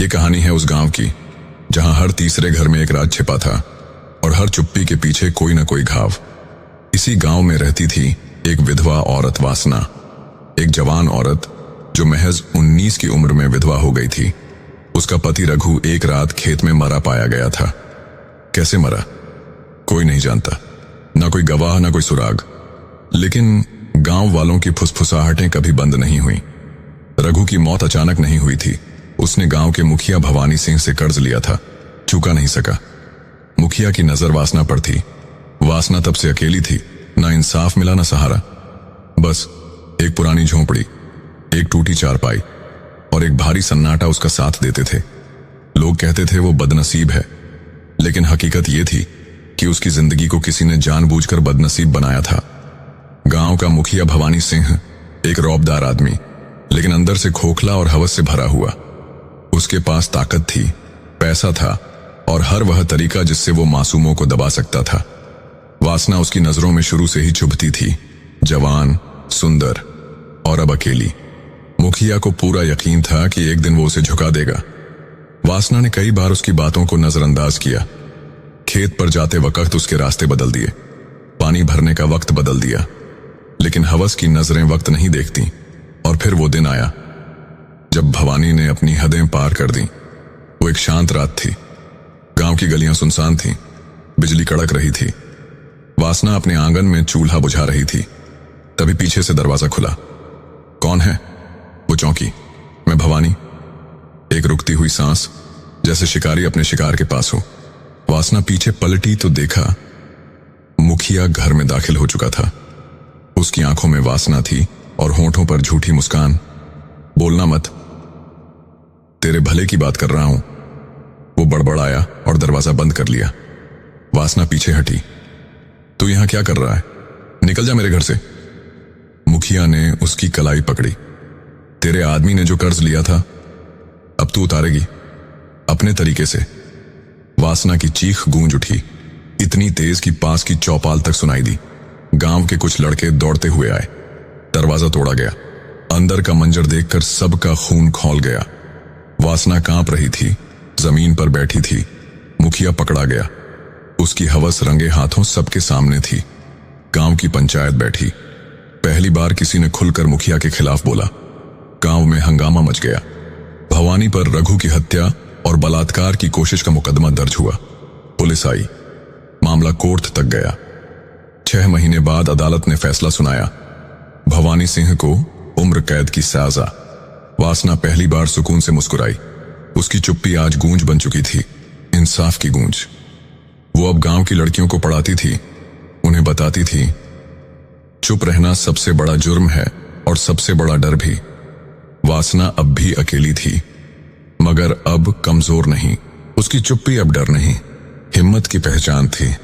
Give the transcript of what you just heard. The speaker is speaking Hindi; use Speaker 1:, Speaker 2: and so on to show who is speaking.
Speaker 1: ये कहानी है उस गांव की जहां हर तीसरे घर में एक राज छिपा था और हर चुप्पी के पीछे कोई न कोई घाव। इसी गांव में रहती थी एक विधवा औरत वासना, एक जवान औरत जो महज 19 की उम्र में विधवा हो गई थी। उसका पति रघु एक रात खेत में मरा पाया गया था। कैसे मरा कोई नहीं जानता, ना कोई गवाह ना कोई सुराग, लेकिन गांव वालों की फुसफुसाहटें कभी बंद नहीं हुई। रघु की मौत अचानक नहीं हुई थी। उसने गांव के मुखिया भवानी सिंह से कर्ज लिया था, चुका नहीं सका। मुखिया की नजर वासना पर थी। वासना तब से अकेली थी, ना इंसाफ मिला ना सहारा। बस एक पुरानी झोंपड़ी, एक टूटी चारपाई और एक भारी सन्नाटा उसका साथ देते थे। लोग कहते थे वो बदनसीब है, लेकिन हकीकत ये थी कि उसकी जिंदगी को किसी ने जानबूझकर बदनसीब बनाया था। गांव का मुखिया भवानी सिंह एक रौबदार आदमी, लेकिन अंदर से खोखला और हवस से भरा हुआ। उसके पास ताकत थी, पैसा था और हर वह तरीका जिससे वो मासूमों को दबा सकता था। वासना उसकी नजरों में शुरू से ही चुभती थी, जवान, सुंदर और अब अकेली। मुखिया को पूरा यकीन था कि एक दिन वो उसे झुका देगा। वासना ने कई बार उसकी बातों को नजरअंदाज किया। खेत पर जाते वक्त उसके रास्ते बदल दिए, पानी भरने का वक्त बदल दिया, लेकिन हवस की नजरें वक्त नहीं देखती। और फिर वो दिन आया जब भवानी ने अपनी हदें पार कर दी। वो एक शांत रात थी, गांव की गलियां सुनसान थीं, बिजली कड़क रही थी। वासना अपने आंगन में चूल्हा बुझा रही थी, तभी पीछे से दरवाजा खुला। कौन है? वो चौंकी। मैं भवानी। एक रुकती हुई सांस, जैसे शिकारी अपने शिकार के पास हो। वासना पीछे पलटी तो देखा मुखिया घर में दाखिल हो चुका था। उसकी आंखों में वासना थी और होंठों पर झूठी मुस्कान। बोलना मत, तेरे भले की बात कर रहा हूं। वो बड़बड़ाया और दरवाजा बंद कर लिया। वासना पीछे हटी। तू यहां क्या कर रहा है? निकल जा मेरे घर से। मुखिया ने उसकी कलाई पकड़ी। तेरे आदमी ने जो कर्ज लिया था, अब तू उतारेगी अपने तरीके से। वासना की चीख गूंज उठी, इतनी तेज कि पास की चौपाल तक सुनाई दी। गांव के कुछ लड़के दौड़ते हुए आए। दरवाजा तोड़ा गया। अंदर का मंजर देखकर सबका खून खौल गया। वासना कांप रही थी, जमीन पर बैठी थी। मुखिया पकड़ा गया। उसकी हवस रंगे हाथों सबके सामने थी। गांव की पंचायत बैठी। पहली बार किसी ने खुलकर मुखिया के खिलाफ बोला। गांव में हंगामा मच गया। भवानी पर रघु की हत्या और बलात्कार की कोशिश का मुकदमा दर्ज हुआ। पुलिस आई, मामला कोर्ट तक गया। 6 महीने बाद अदालत ने फैसला सुनाया। भवानी सिंह को उम्र कैद की सजा। वासना पहली बार सुकून से मुस्कुराई। उसकी चुप्पी आज गूंज बन चुकी थी, इंसाफ की गूंज। वो अब गांव की लड़कियों को पढ़ाती थी, उन्हें बताती थी चुप रहना सबसे बड़ा जुर्म है और सबसे बड़ा डर भी। वासना अब भी अकेली थी, मगर अब कमजोर नहीं। उसकी चुप्पी अब डर नहीं, हिम्मत की पहचान थी।